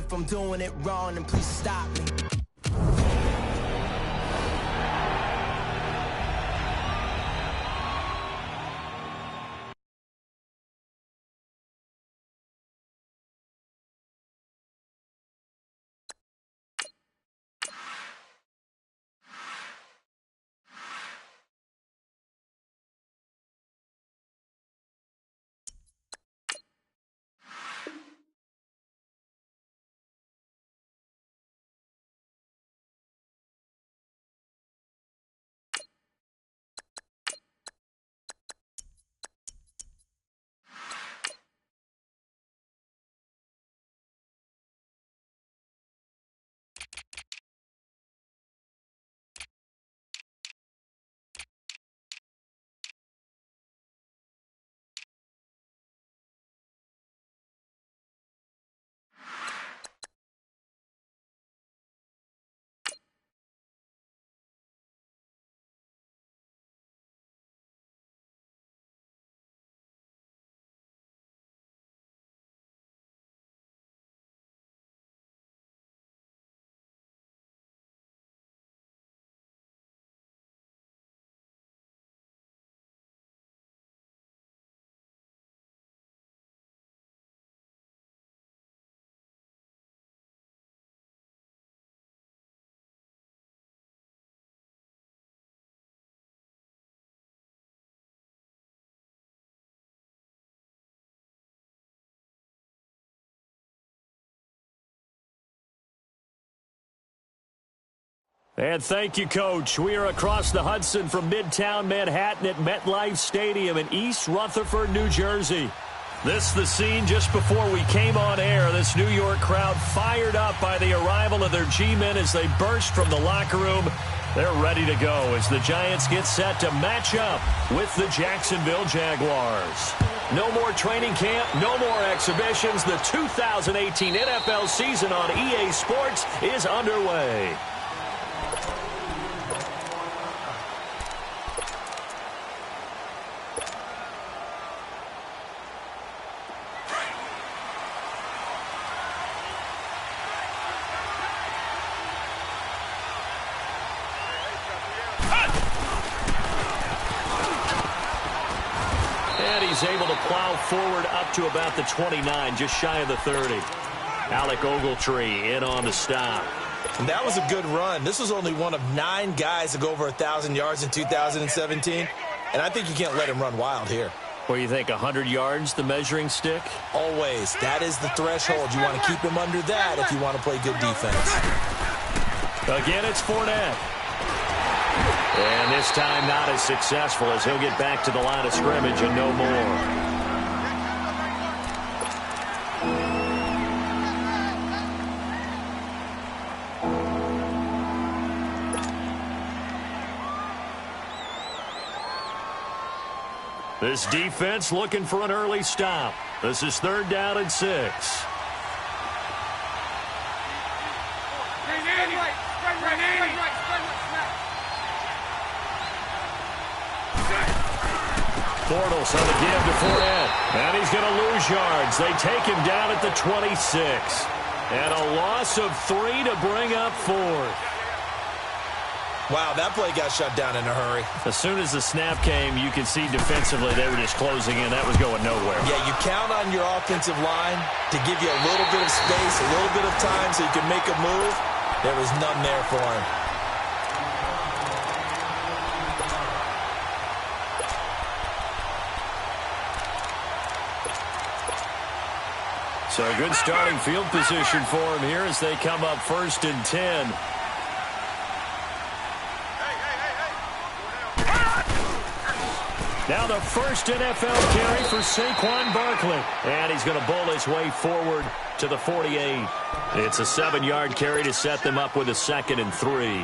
if I'm doing it wrong, then please stop me. And thank you, Coach. We are across the Hudson from Midtown Manhattan at MetLife Stadium in East Rutherford, New Jersey. This the scene just before we came on air. This New York crowd fired up by the arrival of their G-men as they burst from the locker room. They're ready to go as the Giants get set to match up with the Jacksonville Jaguars. No more training camp, no more exhibitions. The 2018 NFL season on EA Sports is underway. Able to plow forward up to about the 29, just shy of the 30. Alec Ogletree in on the stop. And that was a good run. This was only one of 9 guys to go over 1,000 yards in 2017, and I think you can't let him run wild here. What do you think, 100 yards, the measuring stick? Always. That is the threshold. You want to keep him under that if you want to play good defense. Again, it's Fournette. And this time not as successful as he'll get back to the line of scrimmage and no more. This defense looking for an early stop. This is 3rd down and 6. Bortles on the give to Fournette. And he's going to lose yards. They take him down at the 26. And a loss of 3 to bring up 4th. Wow, that play got shut down in a hurry. As soon as the snap came, you could see defensively they were just closing in. That was going nowhere. Yeah, you count on your offensive line to give you a little bit of space, a little bit of time so you can make a move. There was none there for him. So a good starting field position for him here as they come up 1st and 10. Now the first NFL carry for Saquon Barkley. And he's going to bowl his way forward to the 48. It's a 7-yard carry to set them up with a 2nd and 3.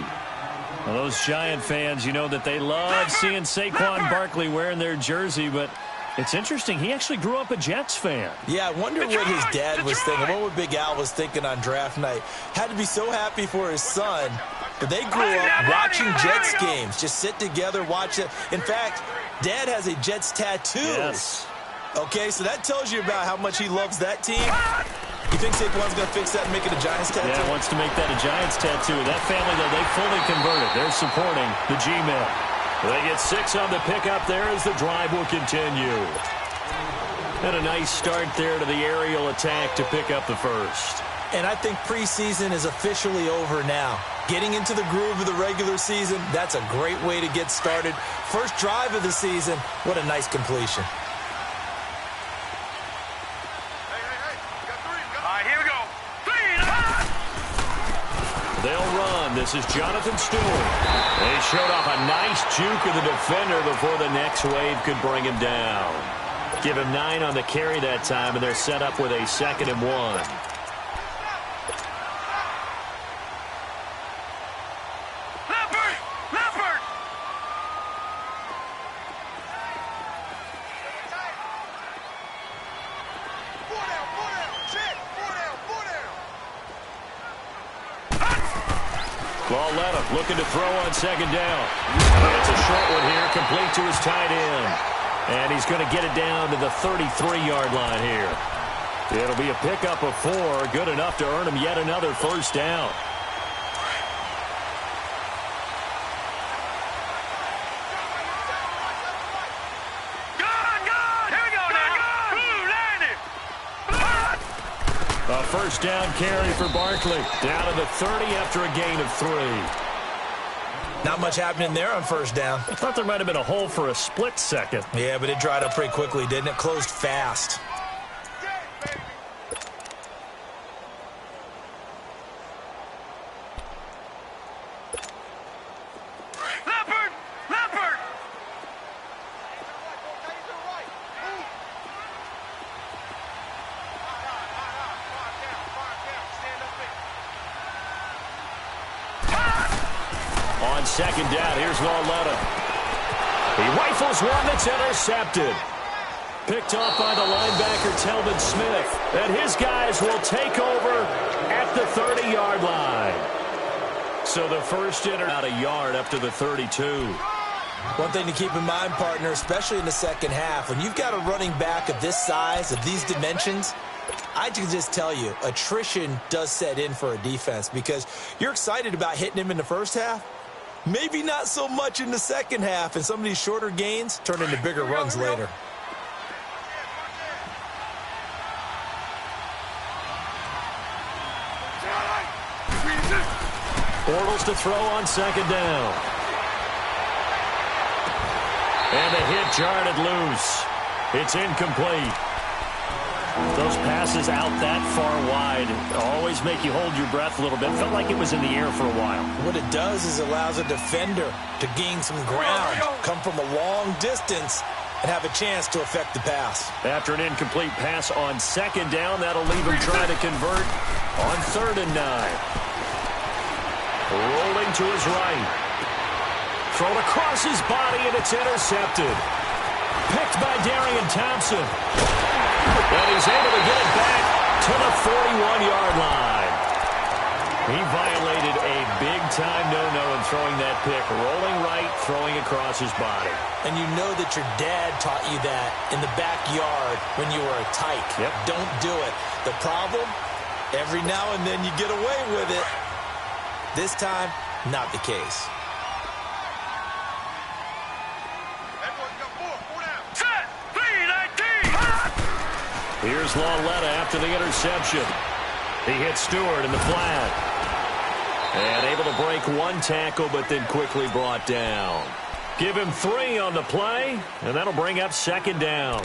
Well, those Giant fans, you know that they love seeing Saquon Barkley wearing their jersey, but it's interesting. He actually grew up a Jets fan. Yeah, I wonder what his dad was thinking. What would Big Al was thinking on draft night? Had to be so happy for his son. But they grew up watching Jets games. Just sit together, watch it. In fact, Dad has a Jets tattoo. Yes. Okay, so that tells you about how much he loves that team. You think Saquon's going to fix that and make it a Giants tattoo? Yeah, wants to make that a Giants tattoo. That family, though, they fully converted. They're supporting the G-Men. They get 6 on the pickup there as the drive will continue. And a nice start there to the aerial attack to pick up the first. And I think preseason is officially over now. Getting into the groove of the regular season, that's a great way to get started. First drive of the season, what a nice completion. They'll run. This is Jonathan Stewart. They showed off a nice juke of the defender before the next wave could bring him down. Give him 9 on the carry that time, and they're set up with a 2nd and 1. Looking to throw on 2nd down. It's a short one here, complete to his tight end. And he's going to get it down to the 33-yard line here. It'll be a pickup of 4, good enough to earn him yet another first down. A first down carry for Barkley. Down to the 30 after a gain of 3. Not much happening there on first down. I thought there might have been a hole for a split second. Yeah, but it dried up pretty quickly, didn't it? Closed fast. On 2nd down, here's Lauletta. He rifles one that's intercepted. Picked off by the linebacker, Telvin Smith. And his guys will take over at the 30-yard line. So the first out a yard up to the 32. One thing to keep in mind, partner, especially in the second half, when you've got a running back of this size, of these dimensions, I can just tell you, attrition does set in for a defense because you're excited about hitting him in the first half. Maybe not so much in the second half, and some of these shorter gains turn into bigger runs later. Bortles to throw on 2nd down. And the hit jarred loose. It's incomplete. Those passes out that far wide always make you hold your breath a little bit. Felt like it was in the air for a while. What it does is allows a defender to gain some ground, come from a long distance, and have a chance to affect the pass. After an incomplete pass on 2nd down, that'll leave him trying to convert on 3rd and 9. Rolling to his right. Thrown across his body, and it's intercepted. Picked by Darian Thompson. And he's able to get it back to the 41-yard line. He violated a big-time no-no in throwing that pick. Rolling right, throwing across his body. And you know that your dad taught you that in the backyard when you were a tyke. Yep. Don't do it. The problem, every now and then you get away with it. This time, not the case. Here's Lauletta after the interception. He hits Stewart in the flat. And able to break one tackle, but then quickly brought down. Give him 3 on the play, and that'll bring up 2nd down.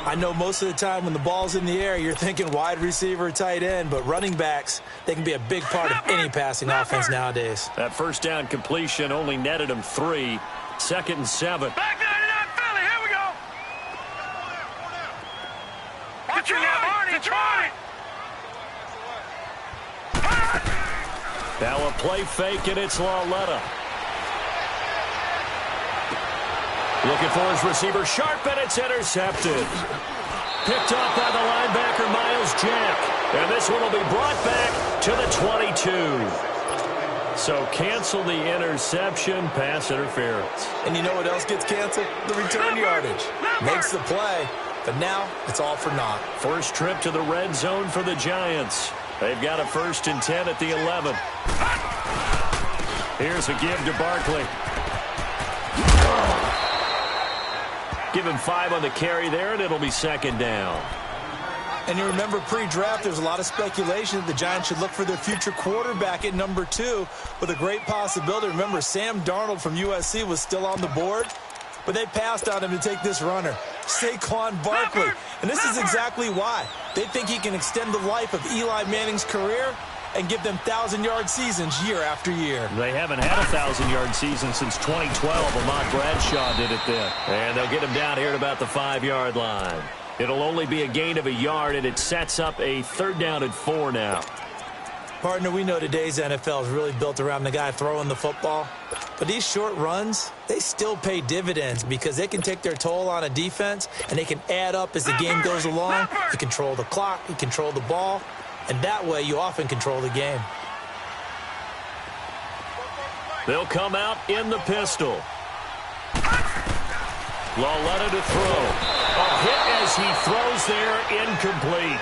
I know most of the time when the ball's in the air, you're thinking wide receiver, tight end, but running backs, they can be a big part of any passing offense nowadays. That first down completion only netted him 3. 2nd and 7. Back 99 Philly, here we go. Get you now, Barney, try it. Now a play fake, and it's Lauletta. Looking for his receiver, sharp, and it's intercepted. Picked off by the linebacker, Miles Jack. And this one will be brought back to the 22. So cancel the interception, pass interference. And you know what else gets canceled? The return yardage. Makes the play, But now, it's all for naught. First trip to the red zone for the Giants. They've got a 1st and 10 at the 11. Here's a give to Barkley. Give him 5 on the carry there, and it'll be 2nd down. And you remember pre-draft, there's a lot of speculation that the Giants should look for their future quarterback at number 2 with a great possibility. Remember, Sam Darnold from USC was still on the board, but they passed on him to take this runner, Saquon Barkley. And this is exactly why. They think he can extend the life of Eli Manning's career and give them 1,000-yard seasons year after year. They haven't had a 1,000-yard season since 2012. Ahmad Bradshaw did it then. And they'll get him down here at about the 5-yard line. It'll only be a gain of a yard, and it sets up a 3rd down and 4 now. Partner, we know today's NFL is really built around the guy throwing the football. But these short runs, they still pay dividends because they can take their toll on a defense, and they can add up as the game goes along. You control the clock, you control the ball, and that way you often control the game. They'll come out in the pistol. Lauletta to throw. A hit as he throws there, incomplete.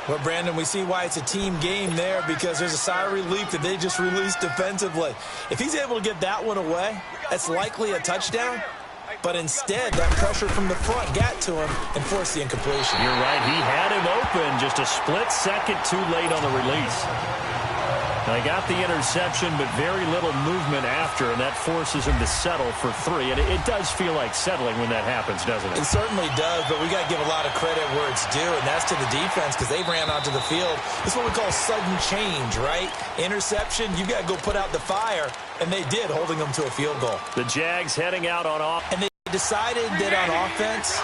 Well, Brandon, we see why it's a team game there because there's a sigh of relief that they just released defensively. If he's able to get that one away, that's likely a touchdown. But instead, that pressure from the front got to him and forced the incompletion. You're right. He had him open just a split second too late on the release. They got the interception, but very little movement after, and that forces him to settle for 3. And it does feel like settling when that happens, doesn't it? It certainly does, but we got to give a lot of credit where it's due, and that's to the defense because they ran onto the field. This is what we call sudden change, right? Interception, you got to go put out the fire, and they did, holding them to a field goal. The Jags heading out on offense. And they decided that on offense,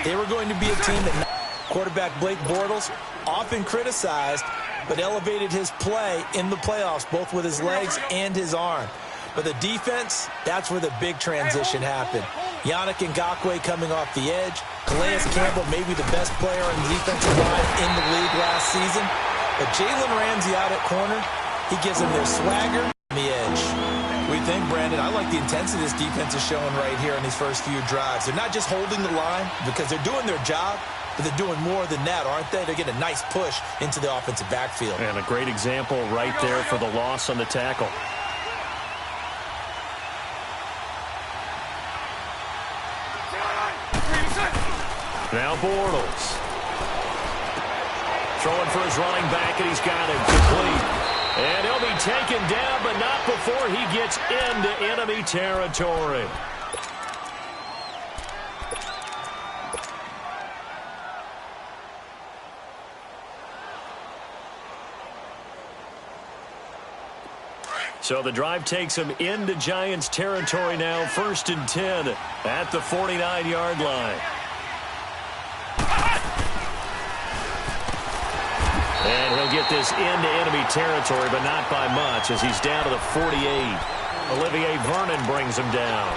they were going to be a team that quarterback Blake Bortles often criticized, but elevated his play in the playoffs, both with his legs and his arm. But the defense, that's where the big transition happened. Yannick Ngakoue coming off the edge. Calais Campbell, maybe the best player on the defensive line in the league last season. But Jalen Ramsey out at corner, he gives them their swagger on the edge. What do you think, Brandon? I like the intensity this defense is showing right here in these first few drives. They're not just holding the line because they're doing their job, but they're doing more than that, aren't they? They're getting a nice push into the offensive backfield. And a great example right there for the loss on the tackle. Now Bortles. Throwing for his running back, and he's got him complete. And he'll be taken down, but not before he gets into enemy territory. So the drive takes him into Giants territory now. 1st and 10 at the 49-yard line. And he'll get this into enemy territory, but not by much as he's down to the 48. Olivier Vernon brings him down.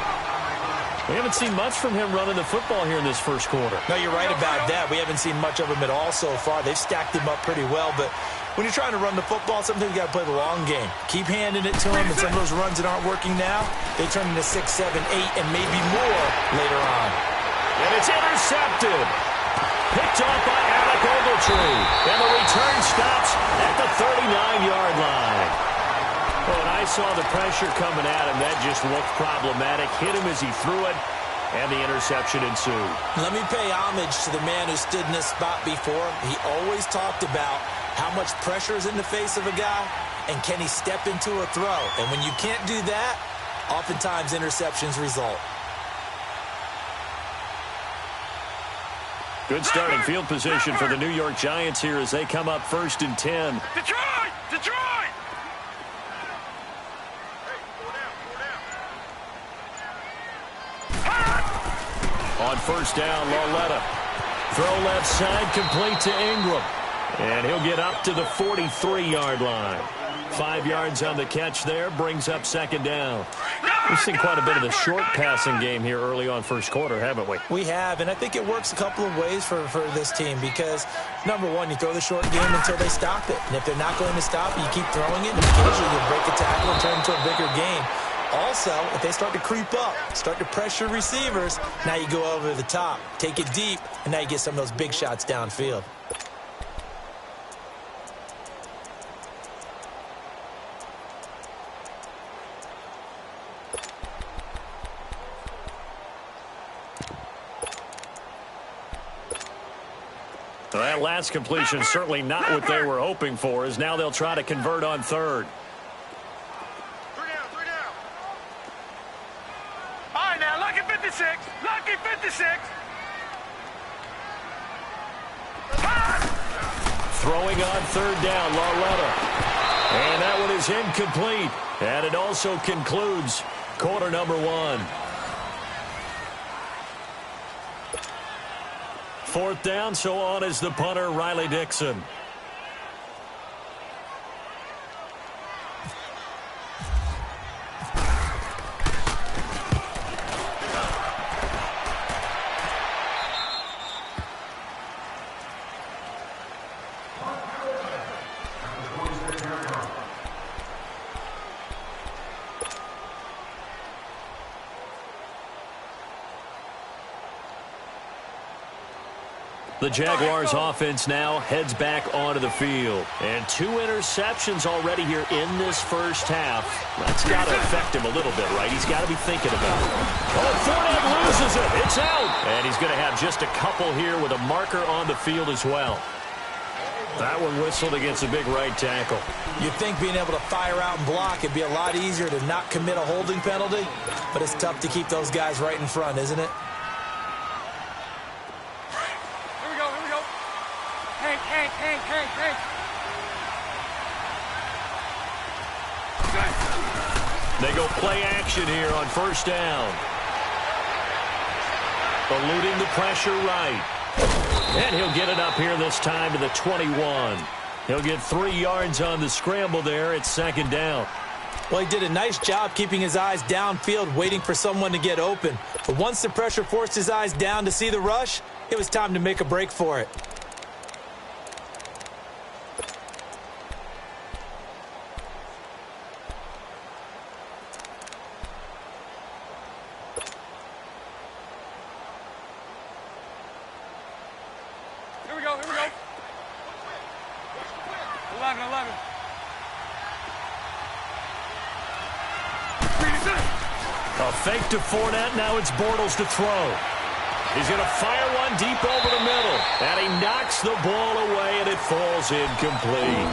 We haven't seen much from him running the football here in this first quarter. No, you're right about that. We haven't seen much of him at all so far. They've stacked him up pretty well, but when you're trying to run the football, sometimes you got to play the long game. Keep handing it to him, and some of those runs that aren't working now, they turn into 6, 7, 8, and maybe more later on. And it's intercepted. Picked off by Alec Ogletree. And the return stops at the 39-yard line. Well, when I saw the pressure coming at him, that just looked problematic. Hit him as he threw it, and the interception ensued. Let me pay homage to the man who stood in this spot before. He always talked about how much pressure is in the face of a guy, and can he step into a throw? And when you can't do that, oftentimes interceptions result. Good starting field position for the New York Giants here as they come up 1st and 10. Detroit! Detroit! On 1st down, Lauletta. Throw left side, complete to Ingram. And he'll get up to the 43-yard line. 5 yards on the catch there, brings up 2nd down. We've seen quite a bit of the short passing game here early on first quarter, haven't we? We have, and I think it works a couple of ways for this team because, number one, you throw the short game until they stop it. And if they're not going to stop it, you keep throwing it, and occasionally you'll break a tackle and turn into a bigger game. Also, if they start to creep up, start to pressure receivers, now you go over the top, take it deep, and now you get some of those big shots downfield. That last completion certainly not what they were hoping for, as now they'll try to convert on third. Three down. All right, now, lucky 56. Lucky 56. Throwing on third down, Loretta. And that one is incomplete. And it also concludes quarter number one. Fourth down, so on is the punter, Riley Dixon. The Jaguars offense now heads back onto the field. And 2 interceptions already here in this first half. That's got to affect him a little bit, right? He's got to be thinking about it. Oh, Fournette loses it. It's out. And he's going to have just a couple here with a marker on the field as well. That one whistled against a big right tackle. You'd think being able to fire out and block, it'd be a lot easier to not commit a holding penalty. But it's tough to keep those guys right in front, isn't it? Hey. They go play action here on first down. Eluding the pressure right. And he'll get it up here this time to the 21. He'll get 3 yards on the scramble there. It's second down. Well, he did a nice job keeping his eyes downfield, waiting for someone to get open. But once the pressure forced his eyes down to see the rush, it was time to make a break for it. Here we go. 11. A fake to Fournette. Now it's Bortles to throw. He's going to fire one deep over the middle. And he knocks the ball away, and it falls incomplete.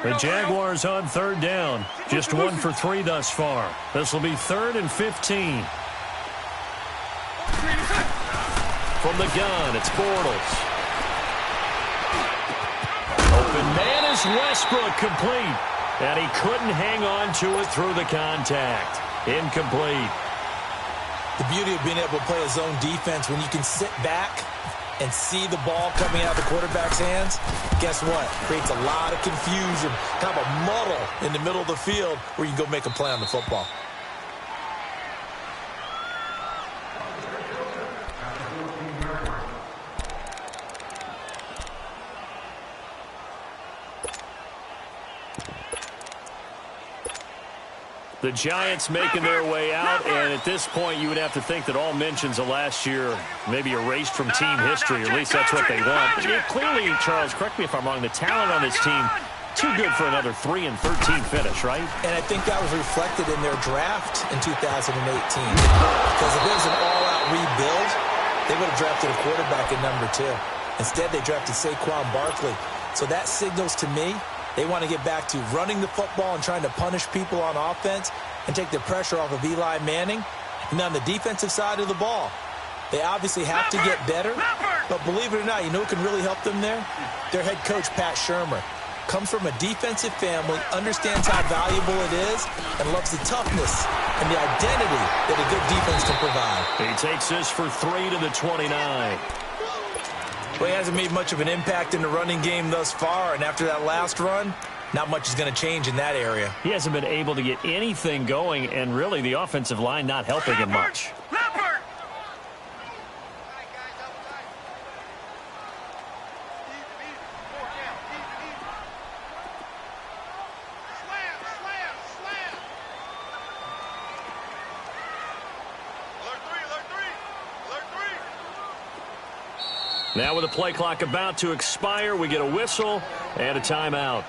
The Jaguars on third down. Just 1 for 3 thus far. This will be 3rd and 15. From the gun, it's Bortles. Open man is Westbrook, complete. And he couldn't hang on to it through the contact. Incomplete. The beauty of being able to play a zone defense when you can sit back and see the ball coming out of the quarterback's hands, guess what? Creates a lot of confusion, kind of a muddle in the middle of the field where you can go make a play on the football. The Giants making their way out, and at this point you would have to think that all mentions of last year may be erased from team history, or at least that's what they want. But clearly, Charles, correct me if I'm wrong, the talent on this team, too good for another 3-13 finish, right? And I think that was reflected in their draft in 2018. Because if it was an all-out rebuild, they would have drafted a quarterback at number 2. Instead, they drafted Saquon Barkley. So that signals to me they want to get back to running the football and trying to punish people on offense and take the pressure off of Eli Manning. And on the defensive side of the ball, they obviously have to get better. But believe it or not, you know who can really help them there? Their head coach, Pat Shurmur. Comes from a defensive family, understands how valuable it is, and loves the toughness and the identity that a good defense can provide. He takes this for 3 to the 29. Well, he hasn't made much of an impact in the running game thus far, and after that last run, not much is going to change in that area. He hasn't been able to get anything going, and really the offensive line not helping him much. Now with the play clock about to expire, we get a whistle and a timeout.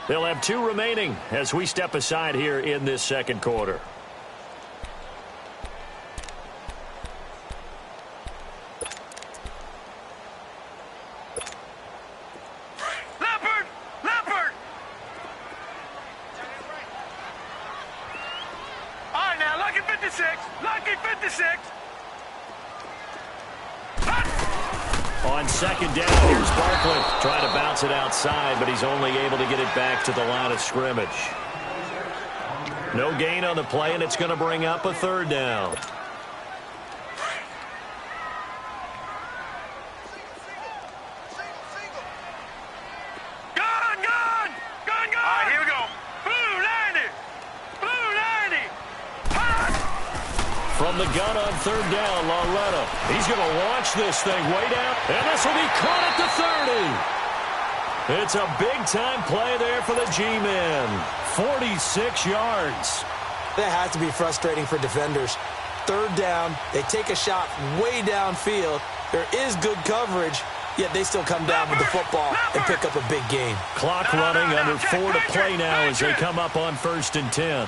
They'll have 2 remaining as we step aside here in this second quarter. Leopard! All right, now, lucky 56. Lucky 56. On second down, here's Barkley trying to bounce it outside, but he's only able to get it back to the line of scrimmage. No gain on the play, and it's going to bring up a 3rd down. Gone! All right, here we go. Blue 90. From the gun on 3rd down, Lauletta. He's going to launch this thing way down, and this will be caught at the 30. It's a big-time play there for the G-men. 46 yards. That has to be frustrating for defenders. 3rd down, they take a shot way downfield. There is good coverage, yet they still come down with the football and pick up a big gain. Clock running, under 4 to play now as they come up on 1st and 10.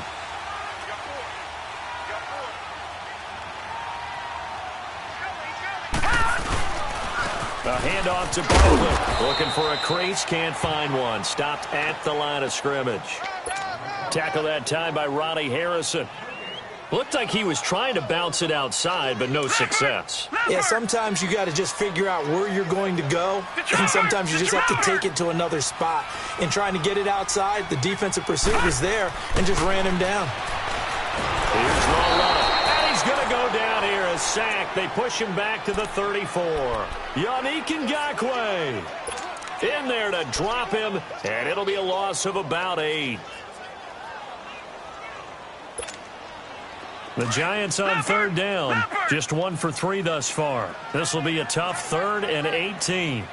A handoff to Barkley. Looking for a crease, can't find one. Stopped at the line of scrimmage. Tackle that time by Ronnie Harrison. Looked like he was trying to bounce it outside, but no success. Yeah, sometimes you got to just figure out where you're going to go, and sometimes you just have to take it to another spot. In trying to get it outside, the defensive pursuit was there and just ran him down. Here's Lauletta. And he's going to go down here, a sack. They push him back to the 34. Yannick Ngakoue in there to drop him, and it'll be a loss of about 8. The Giants on 3rd down, just 1 for 3 thus far. This will be a tough 3rd and 18.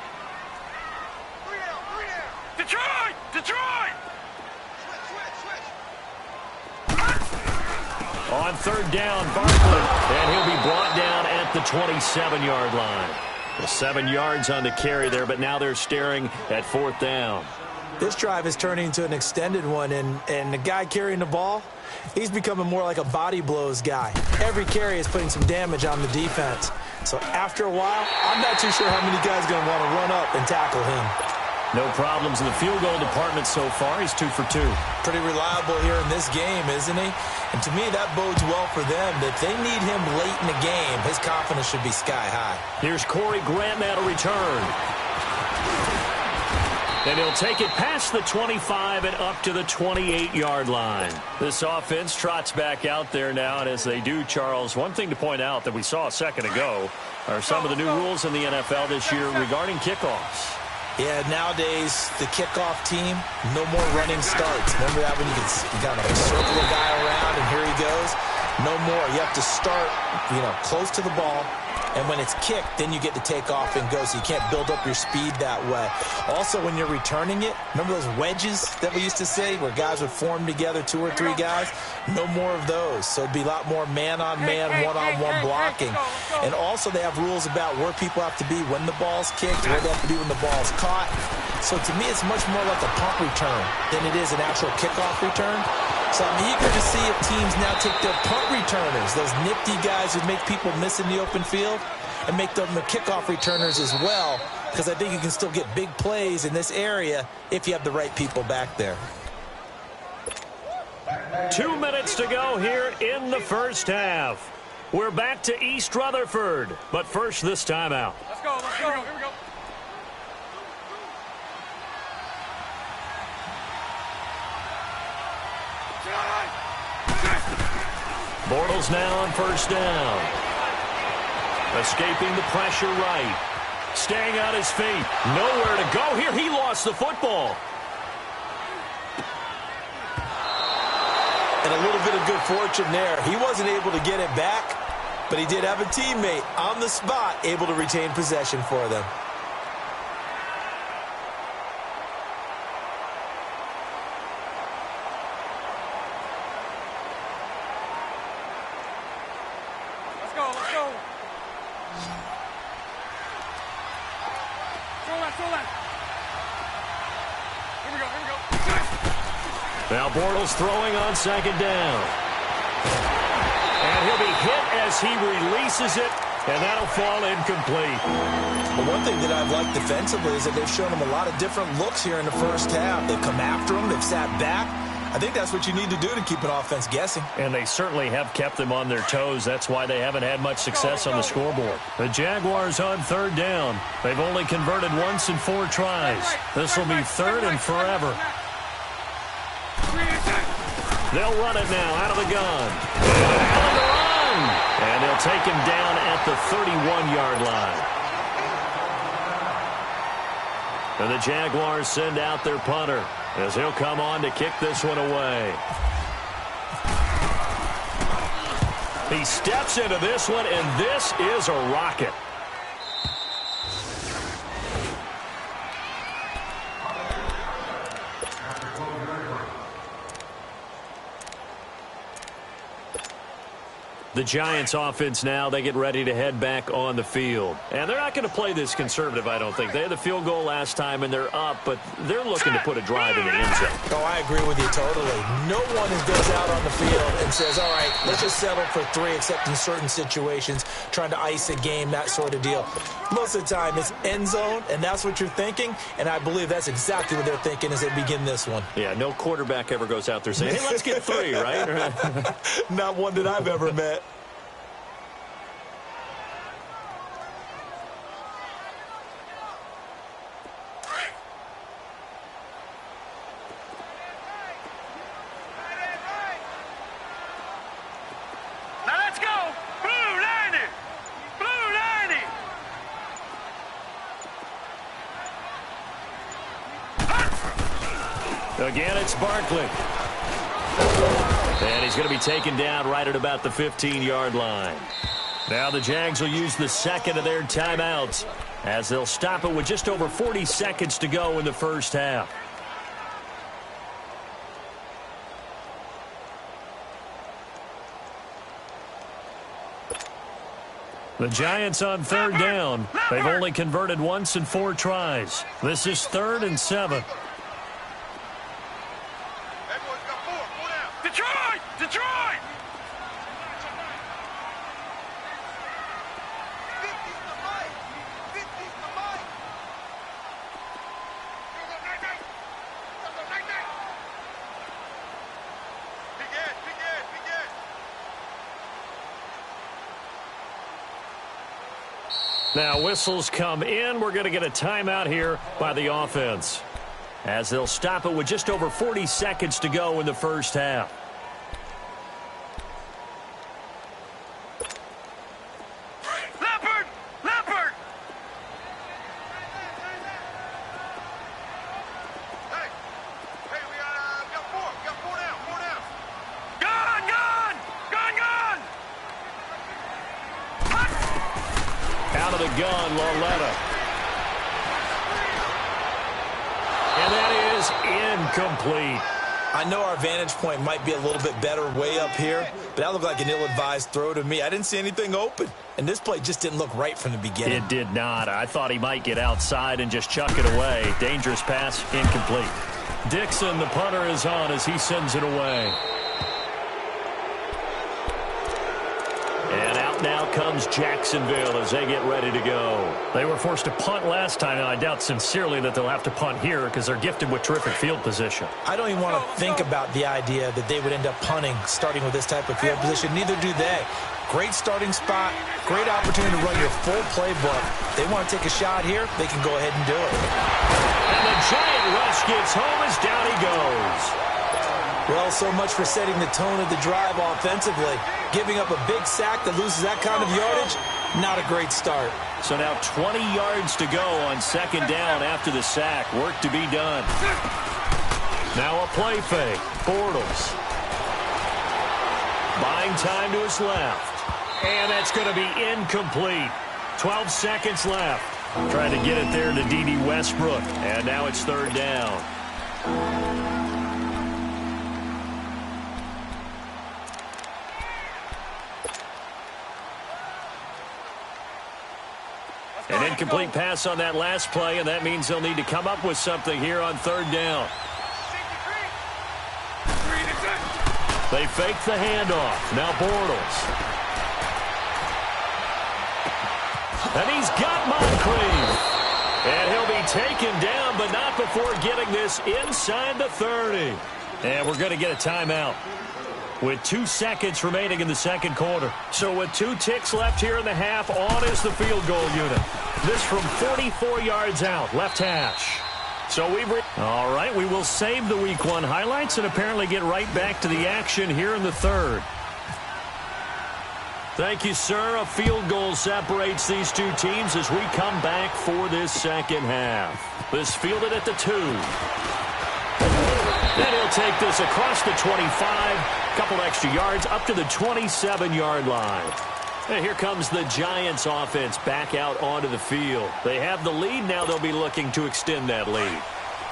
Detroit! On 3rd down, Barkley, and he'll be brought down at the 27-yard line. Well, 7 yards on the carry there, but now they're staring at 4th down. This drive is turning into an extended one, and the guy carrying the ball, he's becoming more like a body blows guy. Every carry is putting some damage on the defense. So after a while, I'm not too sure how many guys are going to want to run up and tackle him. No problems in the field goal department so far. He's 2 for 2. Pretty reliable here in this game, isn't he? And to me, that bodes well for them. If they need him late in the game, his confidence should be sky high. Here's Corey Grant now to return. And he'll take it past the 25 and up to the 28-yard line. This offense trots back out there now, and as they do, Charles, one thing to point out that we saw a second ago are some of the new rules in the NFL this year regarding kickoffs. Yeah, nowadays, the kickoff team, no more running starts. Remember that when you kind of circle a guy around and here he goes? No more. You have to start, close to the ball. And when it's kicked, then you get to take off and go, so you can't build up your speed that way. Also, when you're returning it, remember those wedges that we used to say where guys would form together, 2 or 3 guys? No more of those. So it'd be a lot more man-on-man, one-on-one blocking. And also, they have rules about where people have to be when the ball's kicked, where they have to be when the ball's caught. So to me, it's much more like a punt return than it is an actual kickoff return. So I'm eager to see if teams now take their punt returners, those nifty guys who make people miss in the open field, and make them the kickoff returners as well, because I think you can still get big plays in this area if you have the right people back there. 2 minutes to go here in the first half. We're back to East Rutherford, but first this timeout. Let's go. Here we go. Bortles now on 1st down. Escaping the pressure right. Staying on his feet. Nowhere to go here. He lost the football. And a little bit of good fortune there. He wasn't able to get it back, but he did have a teammate on the spot able to retain possession for them. Let's go. Now Bortles throwing on second down. And he'll be hit as he releases it, and that'll fall incomplete. But one thing that I've liked defensively is that they've shown him a lot of different looks here in the first half. They've come after him. They've sat back. I think that's what you need to do to keep an offense guessing. And they certainly have kept them on their toes. That's why they haven't had much success on the scoreboard. The Jaguars on third down. They've only converted once in 4 tries. This will be third and forever. They'll run it now out of the gun. On the run! And they'll take him down at the 31-yard line. And the Jaguars send out their punter as he'll come on to kick this one away. He steps into this one, and this is a rocket. The Giants offense now, they get ready to head back on the field. And they're not going to play this conservative, I don't think. They had the field goal last time, and they're up, but they're looking to put a drive in the end zone. Oh, I agree with you totally. No one goes out on the field and says, all right, let's just settle for 3, except in certain situations, trying to ice a game, that sort of deal. Most of the time, it's end zone, and that's what you're thinking, and I believe that's exactly what they're thinking as they begin this one. Yeah, no quarterback ever goes out there saying, hey, let's get 3, right? Not one that I've ever met. Again, it's Barkley. And he's going to be taken down right at about the 15-yard line. Now the Jags will use the second of their timeouts as they'll stop it with just over 40 seconds to go in the first half. The Giants on third down. They've only converted once in 4 tries. This is 3rd and 7. Detroit! Now whistles come in. We're going to get a timeout here by the offense as they'll stop it with just over 40 seconds to go in the first half. Complete. I know our vantage point might be a little bit better way up here, but that looked like an ill-advised throw to me. I didn't see anything open, and this play just didn't look right from the beginning. It did not. I thought he might get outside and just chuck it away. Dangerous pass, incomplete. Dixon, the punter, is on as he sends it away. And out now comes Jacksonville as they get ready to go. They were forced to punt last time, and I doubt sincerely that they'll have to punt here because they're gifted with terrific field position. I don't even want to think about the idea that they would end up punting starting with this type of field position. Neither do they. Great starting spot, great opportunity to run your full playbook. They want to take a shot here, they can go ahead and do it. And the giant rush gets home as down he goes. Well, so much for setting the tone of the drive offensively. Giving up a big sack that loses that kind of yardage, not a great start. So now 20 yards to go on second down after the sack. Work to be done. Now a play fake. Bortles. Buying time to his left. And that's going to be incomplete. 12 seconds left. Trying to get it there to D.D. Westbrook. And now it's third down. And Incomplete pass on that last play, and that means they'll need to come up with something here on third down. They fake the handoff. Now Bortles. And he's got Moncrief. And he'll be taken down, but not before getting this inside the 30. And we're going to get a timeout with 2 seconds remaining in the second quarter. So with 2 ticks left here in the half, on is the field goal unit. This from 44 yards out, left hash. So all right, we will save the Week 1 highlights and apparently get right back to the action here in the third. Thank you, sir. A field goal separates these two teams as we come back for this second half. This fielded at the 2. And he'll take this across the 25, a couple extra yards up to the 27-yard line. And here comes the Giants offense back out onto the field. They have the lead. Now they'll be looking to extend that lead.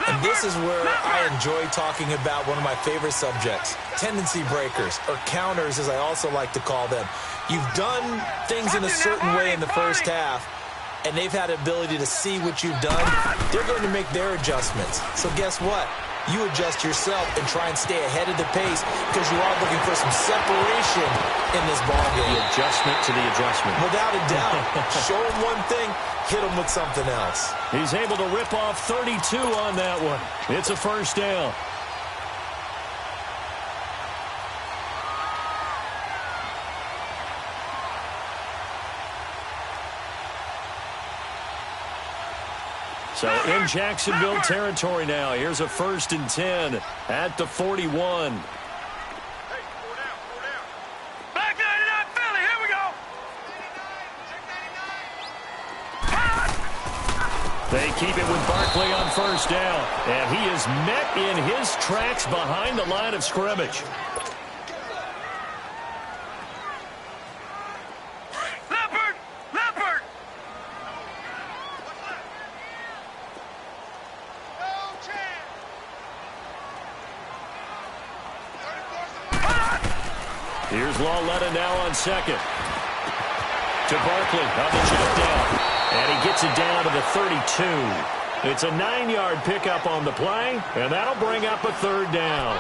And this is where I enjoy talking about one of my favorite subjects, tendency breakers, or counters as I also like to call them. You've done things in a certain way in the first half, and they've had the ability to see what you've done. They're going to make their adjustments. So guess what? You adjust yourself and try and stay ahead of the pace because you are looking for some separation in this ballgame. The adjustment to the adjustment. Without a doubt. Show them one thing, hit them with something else. He's able to rip off 32 on that one. It's a first down. So in Jacksonville territory now. Here's a 1st and 10 at the 41. Hey, 4 down, 4 down. Back 99, Philly, here we go. They keep it with Barkley on first down. And he is met in his tracks behind the line of scrimmage. Here's Lawletta now on second. To Barkley on the check down. And he gets it down to the 32. It's a 9-yard pickup on the play, and that'll bring up a third down.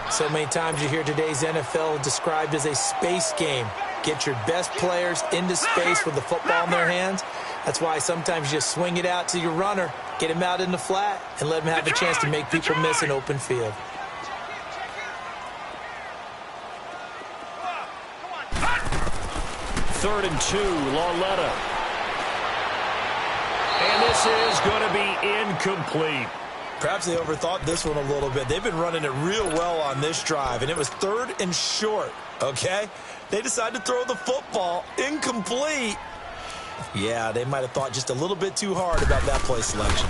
So many times you hear today's NFL described as a space game. Get your best players into space with the football in their hands. That's why sometimes you just swing it out to your runner, get him out in the flat, and let him have a chance to make people miss an open field. Third and 2, Lawletta. And this is going to be incomplete. Perhaps they overthought this one a little bit. They've been running it real well on this drive, and it was 3rd and short, okay? They decided to throw the football incomplete. Yeah, they might have thought just a little bit too hard about that play selection.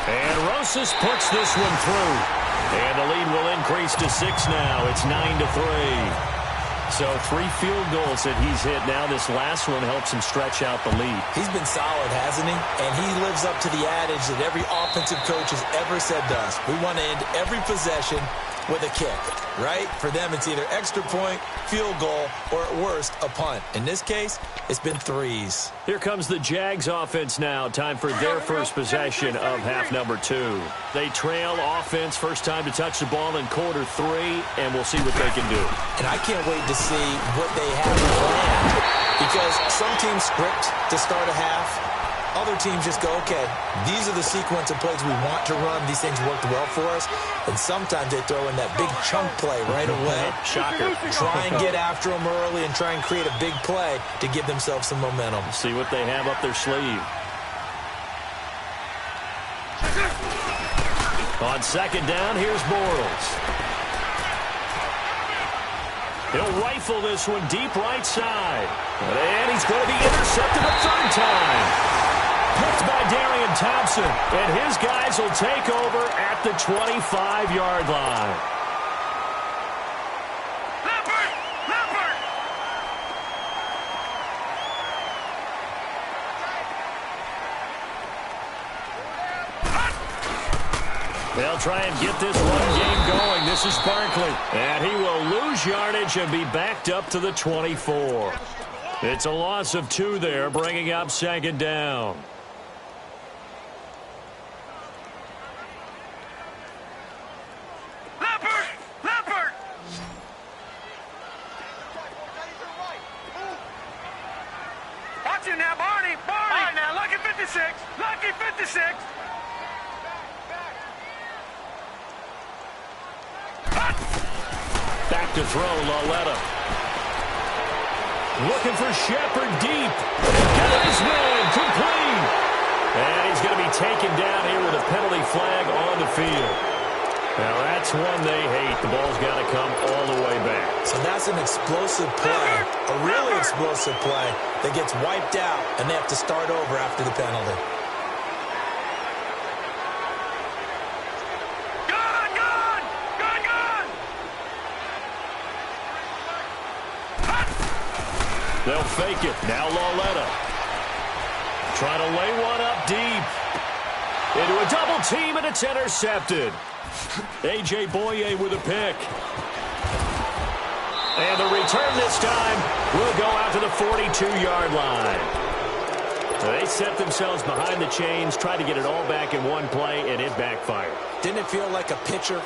And Rosas puts this one through. And the lead will increase to 6 now. It's 9-3. So 3 field goals that he's hit now. This last one helps him stretch out the lead. He's been solid, hasn't he? And he lives up to the adage that every offensive coach has ever said to us. We want to end every possession with a kick, right? For them, it's either extra point, field goal, or at worst, a punt. In this case, it's been 3s. Here comes the Jags offense now. Time for their first possession of half number 2. They trail offense, first time to touch the ball in quarter 3, and we'll see what they can do. And I can't wait to see what they have planned, because some teams script to start a half. Other teams just go, okay, these are the sequence of plays we want to run. These things worked well for us. And sometimes they throw in that big chunk play right away. Shocker. Try and get after them early and try and create a big play to give themselves some momentum. See what they have up their sleeve. On second down, here's Bortles. He'll rifle this one deep right side. And he's going to be intercepted a 3rd time. Picked by Darian Thompson, and his guys will take over at the 25-yard line. They'll try and get this run game going. This is Barkley, and he will lose yardage and be backed up to the 24. It's a loss of 2 there, bringing up second down. Leopard! Watch him now, Barney! All right, now, lucky 56! Lucky 56! Back to throw, Lauletta. Looking for Shepard deep. Got his man, complete. And he's going to be taken down here with a penalty flag on the field. Now, that's one they hate. The ball's got to come all the way back. So that's an explosive play, a really explosive play that gets wiped out, and they have to start over after the penalty. They'll fake it. Now Lauletta. Trying to lay one up deep. Into a double team, and it's intercepted. A.J. Boye with a pick. And the return this time will go out to the 42-yard line. So they set themselves behind the chains, tried to get it all back in one play, and it backfired. Didn't it feel like a pitcher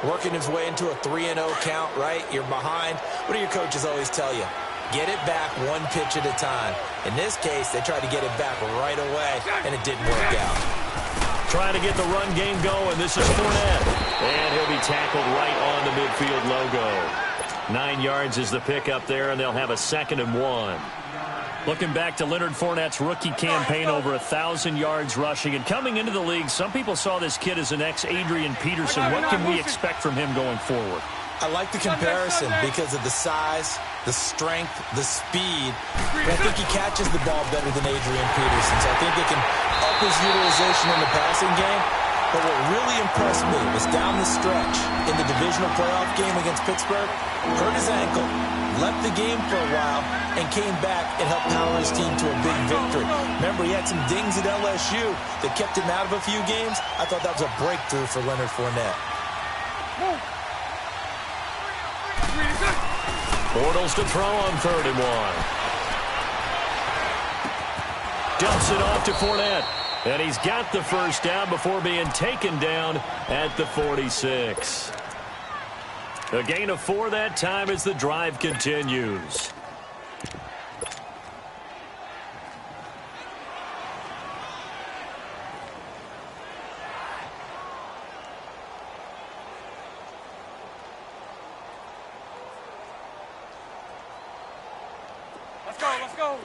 working his way into a 3-0 count, right? You're behind. What do your coaches always tell you? Get it back one pitch at a time. In this case, they tried to get it back right away, and it didn't work out. Trying to get the run game going. This is Fournette. And he'll be tackled right on the midfield logo. 9 yards is the pickup there, and they'll have a 2nd and 1. Looking back to Leonard Fournette's rookie campaign, over 1,000 yards rushing. And coming into the league, some people saw this kid as an ex-Adrian Peterson. What can we expect from him going forward? I like the comparison because of the size, the strength, the speed. But I think he catches the ball better than Adrian Peterson. So I think they can up his utilization in the passing game. But what really impressed me was down the stretch in the divisional playoff game against Pittsburgh, hurt his ankle, left the game for a while, and came back and helped power his team to a big victory. Remember, he had some dings at LSU that kept him out of a few games. I thought that was a breakthrough for Leonard Fournette. Bortles to throw on 3rd and 1. Dumps it off to Fournette. And he's got the first down before being taken down at the 46. A gain of 4 that time as the drive continues. Let's go.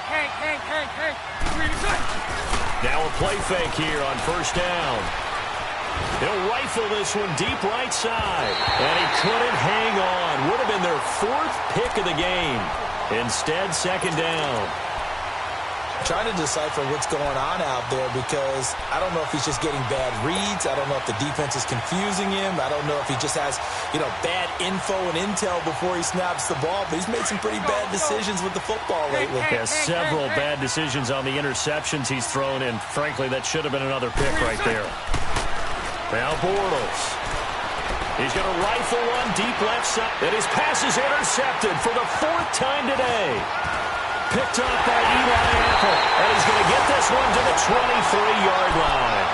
Hank. Now a play fake here on 1st down. He'll rifle this one deep right side. And he couldn't hang on. Would have been their 4th pick of the game. Instead, 2nd down. Trying to decipher what's going on out there because I don't know if he's just getting bad reads. I don't know if the defense is confusing him. I don't know if he just has, bad info and intel before he snaps the ball. But he's made some pretty bad decisions with the football lately. Yeah, several bad decisions on the interceptions he's thrown in. Frankly, that should have been another pick right there. Now Bortles. He's going to rifle one deep left side. And his pass is intercepted for the 4th time today. Picked up by Eli Apple. And he's going to get this one to the 23-yard line.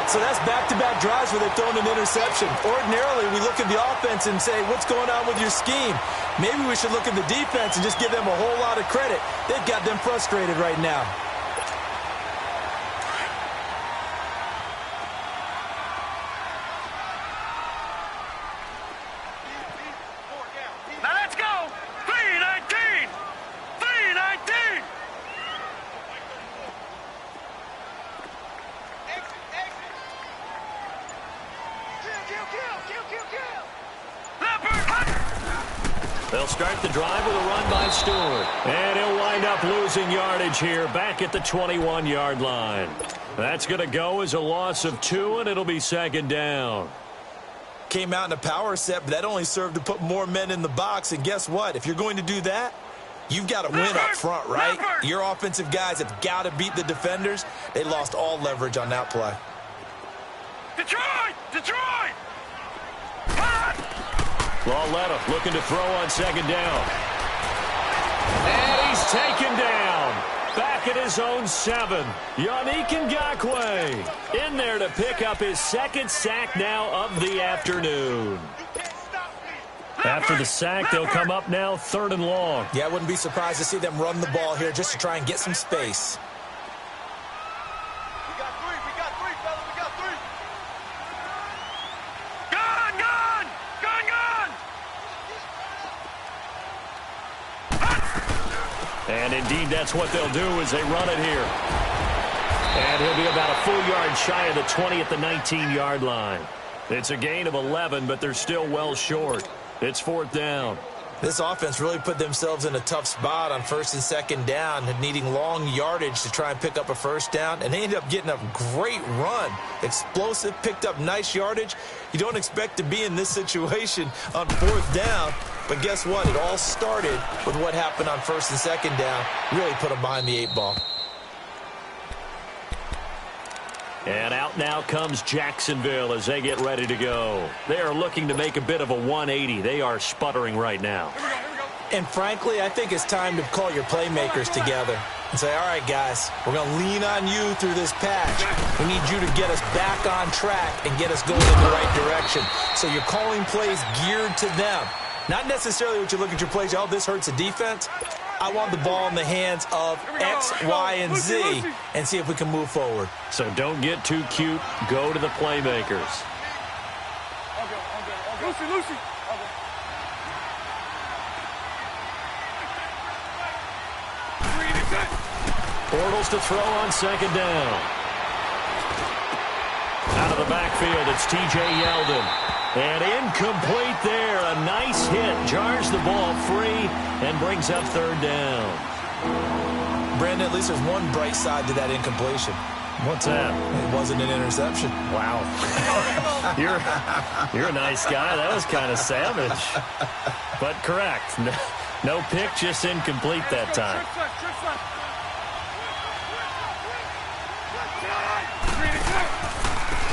So that's back-to-back drives where they've thrown an interception. Ordinarily, we look at the offense and say, what's going on with your scheme? Maybe we should look at the defense and just give them a whole lot of credit. They've got them frustrated right now. Now let's go. 3-19. 3-19. They'll start the drive with a run by Stewart. And he'll wind up losing yardage here back at the 21-yard line. That's going to go as a loss of 2, and it'll be 2nd down. Came out in a power set, but that only served to put more men in the box. And guess what? If you're going to do that, you've got to win up front, right? Your offensive guys have got to beat the defenders. They lost all leverage on that play. Detroit! Detroit! Lauletta looking to throw on second down. And he's taken down. Back at his own 7. Yannick Ngakoue in there to pick up his second sack now of the afternoon. After the sack, they'll come up now 3rd and long. Yeah, I wouldn't be surprised to see them run the ball here just to try and get some space. We got 3, fella, we got 3. Gun, gun! Gun, gun! And indeed, that's what they'll do as they run it here. And he'll be about a full yard shy of the 20 at the 19-yard line. It's a gain of 11, but they're still well short. It's 4th down. This offense really put themselves in a tough spot on 1st and 2nd down, needing long yardage to try and pick up a 1st down, and they ended up getting a great run. Explosive, picked up nice yardage. You don't expect to be in this situation on 4th down, but guess what? It all started with what happened on 1st and 2nd down. Really put them behind the 8 ball. And out now comes Jacksonville as they get ready to go. They are looking to make a bit of a 180. They are sputtering right now. And frankly, I think it's time to call your playmakers together and say, all right, guys, we're going to lean on you through this patch. We need you to get us back on track and get us going in the right direction. So you're calling plays geared to them. Not necessarily what you look at your plays, oh, this hurts the defense. I want the ball in the hands of X, Y, and Z and see if we can move forward. So don't get too cute. Go to the playmakers. Lucy. Bortles to throw on 2nd down. Out of the backfield, it's T.J. Yeldon. And incomplete there. A nice hit. Jars the ball free and brings up 3rd down. Brandon, at least there's one bright side to that incompletion. What's that? It wasn't an interception. Wow. You're a nice guy. That was kind of savage. But correct. No pick, just incomplete that time.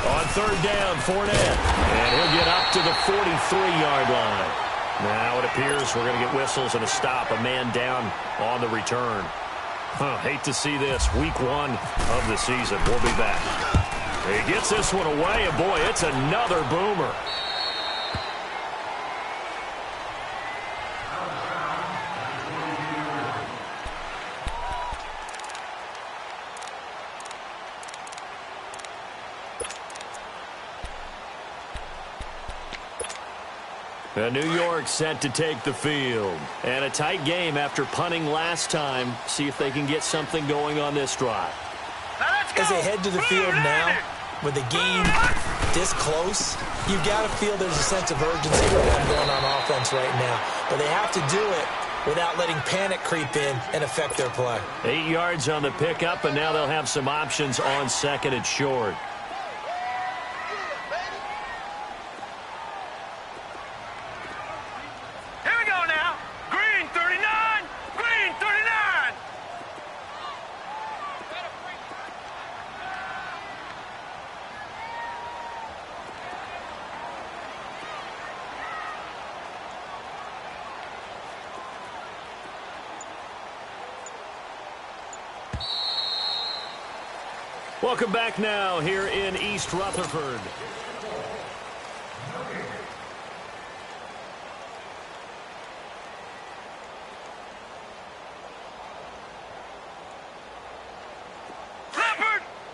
On 3rd down, Fournette. And he'll get up to the 43-yard line. Now it appears we're going to get whistles and a stop. A man down on the return. Hate to see this. Week 1 of the season. We'll be back. He gets this one away, and boy, it's another boomer. New York set to take the field. And a tight game after punting last time. See if they can get something going on this drive. As they head to the field now, with the game this close, you've got to feel there's a sense of urgency for them going on offense right now. But they have to do it without letting panic creep in and affect their play. 8 yards on the pickup, and now they'll have some options on 2nd and short. Welcome back now here in East Rutherford.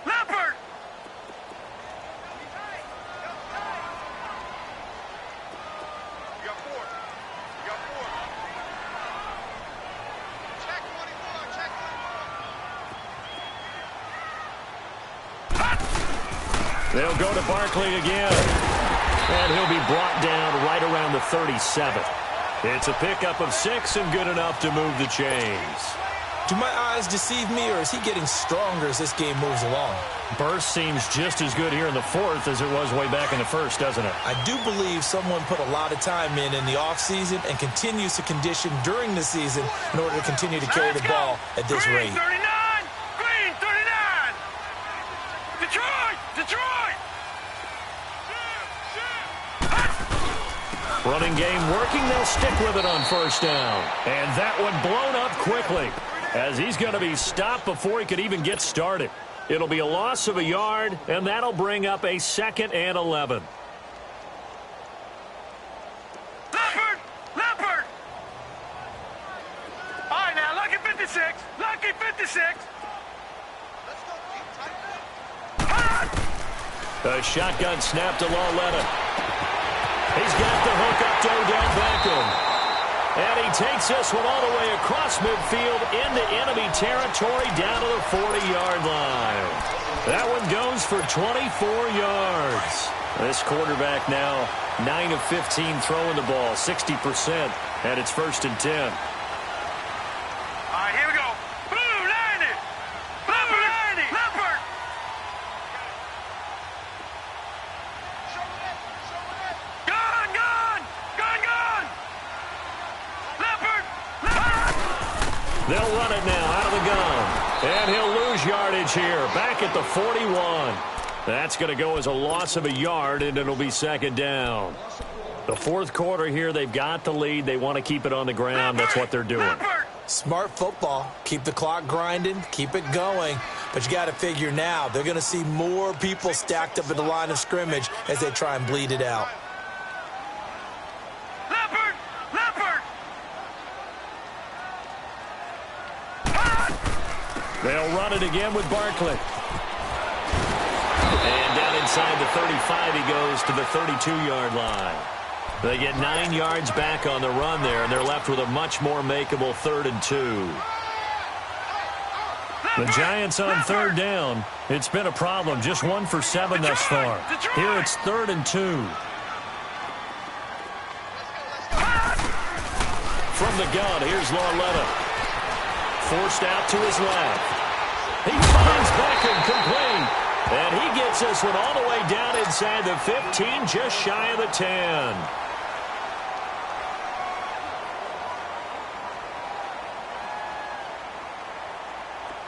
Leopard! You got 4. Check 24, check 24. They'll go to Barkley again. And he'll be brought down right around the 37. It's a pickup of 6 and good enough to move the chains. Do my eyes deceive me, or is he getting stronger as this game moves along? Burst seems just as good here in the 4th as it was way back in the 1st, doesn't it? I do believe someone put a lot of time in the offseason and continues to condition during the season in order to continue to carry the ball at this rate. 39! Green, 39! Detroit! Running game working. They'll stick with it on first down. And that one blown up quickly as he's going to be stopped before he could even get started. It'll be a loss of a yard, and that'll bring up a 2nd and 11. Leopard! All right, now, lucky 56. Lucky 56. A shotgun snap to Lauletta. He's got the hook up to Odell Beckham. And he takes this one all the way across midfield into enemy territory down to the 40-yard line. That one goes for 24 yards. This quarterback now 9 of 15 throwing the ball, 60%, and it's 1st and 10. All right, here we go. Blue, 90. Blue, 90. Leopard. Gun. Leopard. They'll run it now out of the gun. And he'll lose yardage here. Back at the 41. That's going to go as a loss of a yard, and it'll be 2nd down. The 4th quarter here, they've got the lead. They want to keep it on the ground. That's what they're doing. Smart football. Keep the clock grinding. Keep it going. But you got to figure now, they're going to see more people stacked up at the line of scrimmage as they try and bleed it out. They'll run it again with Barkley. And down inside the 35, he goes to the 32-yard line. They get 9 yards back on the run there, and they're left with a much more makeable 3rd and 2. The Giants on 3rd down. It's been a problem. Just 1 for 7 thus far. Here it's 3rd and 2. From the gun, here's Lauletta. Forced out to his left. He finds Beckham complete. And he gets this one all the way down inside the 15, just shy of the 10.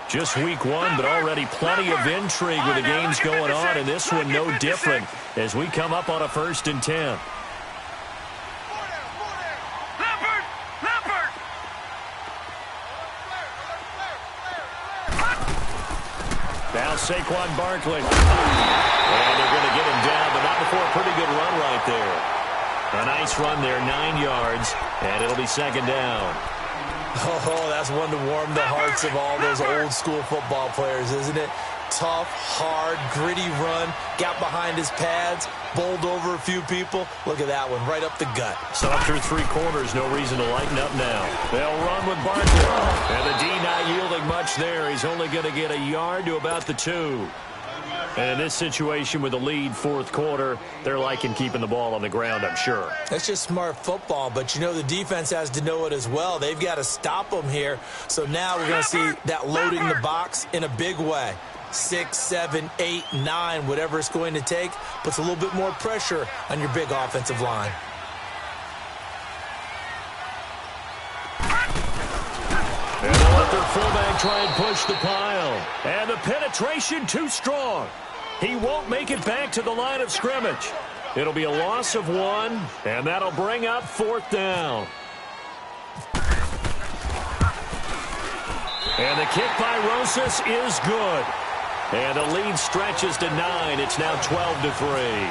Just week 1, but already plenty of intrigue with the games going on, and this one no different as we come up on a 1st and 10. Now Saquon Barkley. And they're going to get him down, but not before a pretty good run right there. A nice run there, 9 yards, and it'll be 2nd down. Oh, that's one to warm the hearts of all those old-school football players, isn't it? Tough, hard, gritty run, got behind his pads, bowled over a few people. Look at that one, right up the gut. So after 3 quarters, no reason to lighten up now. They'll run with Barkley. And the D not yielding much there. He's only going to get a yard to about the 2. And in this situation with the lead 4th quarter, they're liking keeping the ball on the ground, I'm sure. That's just smart football, but you know the defense has to know it as well. They've got to stop them here. So now we're going to see that loading the box in a big way. 6, 7, 8, 9, whatever it's going to take, puts a little bit more pressure on your big offensive line. And they'll let their fullback try and push the pile. And the penetration too strong. He won't make it back to the line of scrimmage. It'll be a loss of 1, and that'll bring up 4th down. And the kick by Rosas is good. And the lead stretches to 9. It's now 12-3.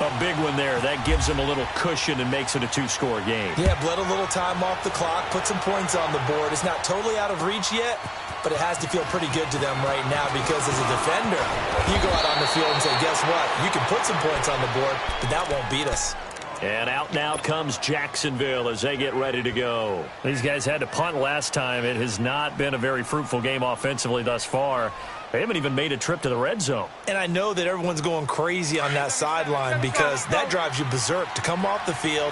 A big one there. That gives them a little cushion and makes it a 2-score game. Yeah, bled a little time off the clock, put some points on the board. It's not totally out of reach yet, but it has to feel pretty good to them right now because as a defender, you go out on the field and say, guess what? You can put some points on the board, but that won't beat us. And out now comes Jacksonville as they get ready to go. These guys had to punt last time. It has not been a very fruitful game offensively thus far. They haven't even made a trip to the red zone. And I know that everyone's going crazy on that sideline because that drives you berserk to come off the field,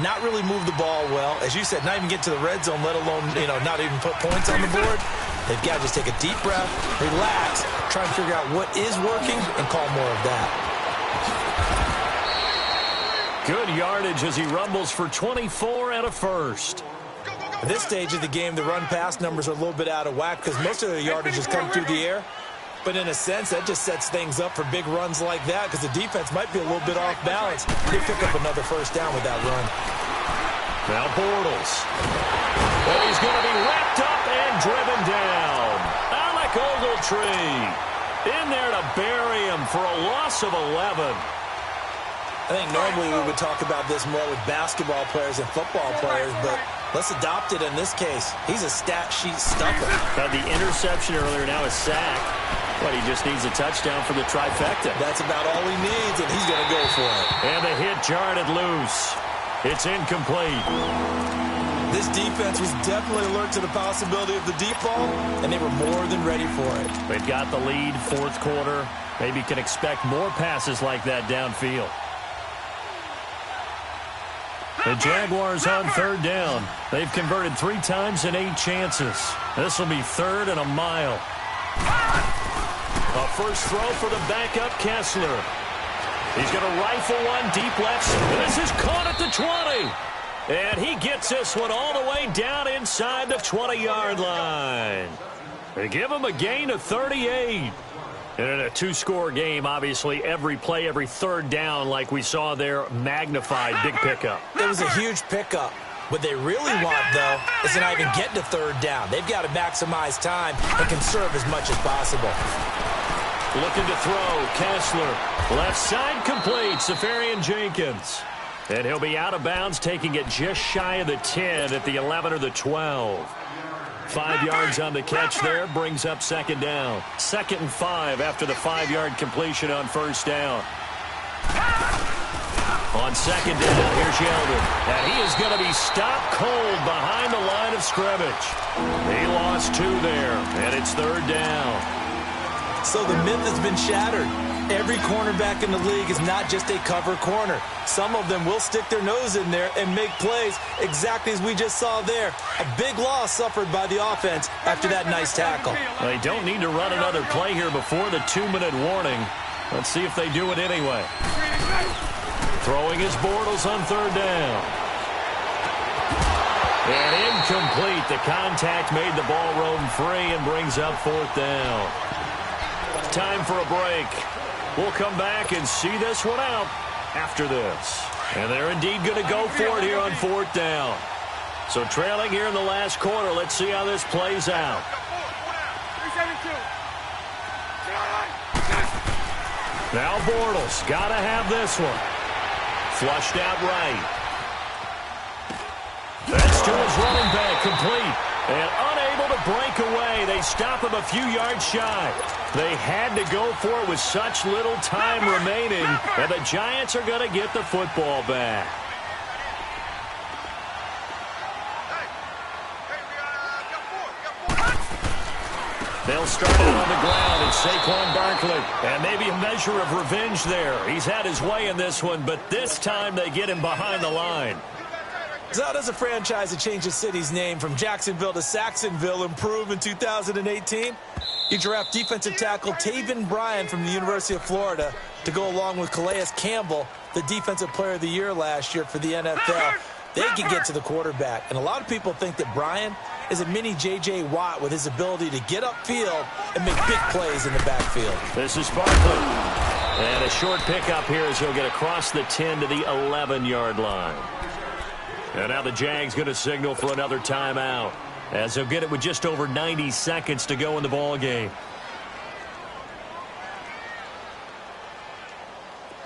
not really move the ball well. As you said, not even get to the red zone, let alone, not even put points on the board. They've got to just take a deep breath, relax, try and figure out what is working, and call more of that. Good yardage as he rumbles for 24 and a first. At this stage of the game, the run-pass numbers are a little bit out of whack because most of the yardage has come through the air. But in a sense, that just sets things up for big runs like that because the defense might be a little bit off balance. They pick up another first down with that run. Now Bortles. And he's going to be wrapped up and driven down. Alec Ogletree in there to bury him for a loss of 11. I think normally we would talk about this more with basketball players and football players, but let's adopt it in this case. He's a stat sheet stuffer. Had the interception earlier, now a sack. But he just needs a touchdown for the trifecta. That's about all he needs, and he's going to go for it. And the hit jarred it loose. It's incomplete. This defense was definitely alert to the possibility of the deep ball, and they were more than ready for it. They've got the lead, fourth quarter. Maybe can expect more passes like that downfield. The Jaguars on third down. They've converted 3 times in 8 chances. This will be third and a mile. A first throw for the backup Kessler. He's going to rifle one deep left. This is caught at the 20. And he gets this one all the way down inside the 20-yard line. They give him a gain of 38. And in a 2-score game, obviously, every play, every third down, like we saw there, magnified, big pickup. It was a huge pickup. What they really want, though, is to not even get to third down. They've got to maximize time and conserve as much as possible. Looking to throw, Kessler. Left side complete, Safarian Jenkins. And he'll be out of bounds, taking it just shy of the 10 at the 11 or the 12. 5 yards on the catch there, brings up second down. 2nd and 5 after the 5-yard completion on first down. On second down, here's Yeldon. And he is going to be stopped cold behind the line of scrimmage. He lost 2 there, and it's third down. So the myth has been shattered. Every cornerback in the league is not just a cover corner. Some of them will stick their nose in there and make plays exactly as we just saw there. A big loss suffered by the offense after that nice tackle. They don't need to run another play here before the 2-minute warning. Let's see if they do it anyway. Throwing his Bortles on third down. And incomplete. The contact made the ball roam free and brings up fourth down. Time for a break. We'll come back and see this one out after this. And they're indeed going to go for it here on fourth down. So trailing here in the last quarter. Let's see how this plays out. Now Bortles. Got to have this one. Flushed out right. That's to his running back, complete. And unable to break away. They stop him a few yards shy. They had to go for it with such little time remaining. And the Giants are going to get the football back. They'll start it on the ground. It's Saquon Barkley. And maybe a measure of revenge there. He's had his way in this one, but this time they get him behind the line. So how does a franchise that changed the city's name from Jacksonville to Saxonville improve in 2018? You draft defensive tackle Taven Bryan from the University of Florida to go along with Calais Campbell, the Defensive Player of the Year last year for the NFL. They can get to the quarterback. And a lot of people think that Bryan is a mini J.J. Watt with his ability to get upfield and make big plays in the backfield. This is Barkley. And a short pickup here as he'll get across the 10 to the 11-yard line. And now the Jags going to signal for another timeout, as they'll get it with just over 90 seconds to go in the ball game.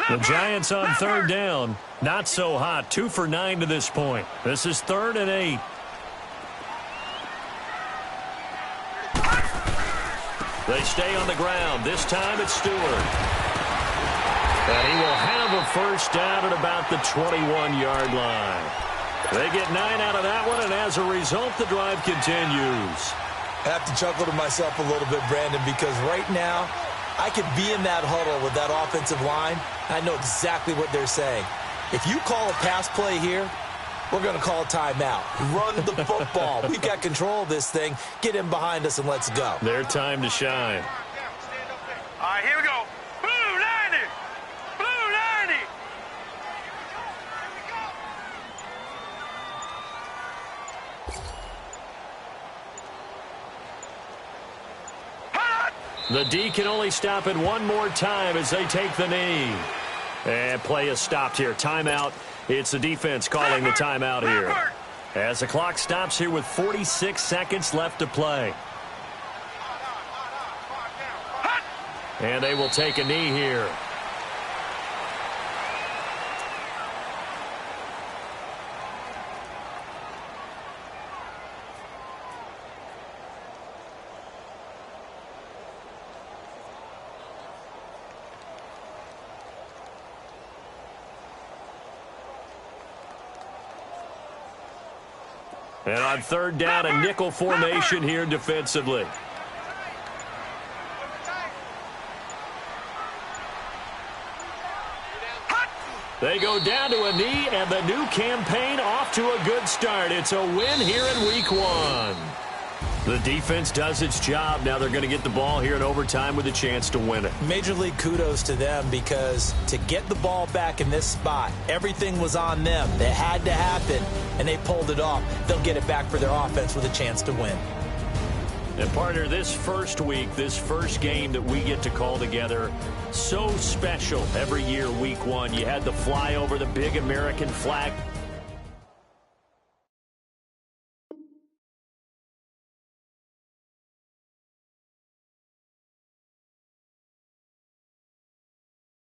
The Giants on third down. Not so hot. 2 for 9 to this point. This is 3rd and 8. They stay on the ground. This time it's Stewart. And he will have a first down at about the 21-yard line. They get 9 out of that one, and as a result, the drive continues. I have to chuckle to myself a little bit, Brandon, because right now, I could be in that huddle with that offensive line. I know exactly what they're saying. If you call a pass play here, we're going to call a timeout. Run the football. We've got control of this thing. Get in behind us and let's go. Their time to shine. All right, here we go. Blue 90. Blue 90. The D can only stop it one more time as they take the knee. And play is stopped here. Timeout. It's the defense calling the timeout here. As the clock stops here with 46 seconds left to play. And they will take a knee here. And on third down, a nickel formation here defensively. They go down to a knee, and the new campaign off to a good start. It's a win here in week 1. The defense does its job. Now they're going to get the ball here in overtime with a chance to win it. Major league kudos to them, because to get the ball back in this spot, everything was on them. It had to happen, and they pulled it off. They'll get it back for their offense with a chance to win. And partner, this first week, this first game that we get to call together, so special every year, week 1. You had the flyover, the big American flag.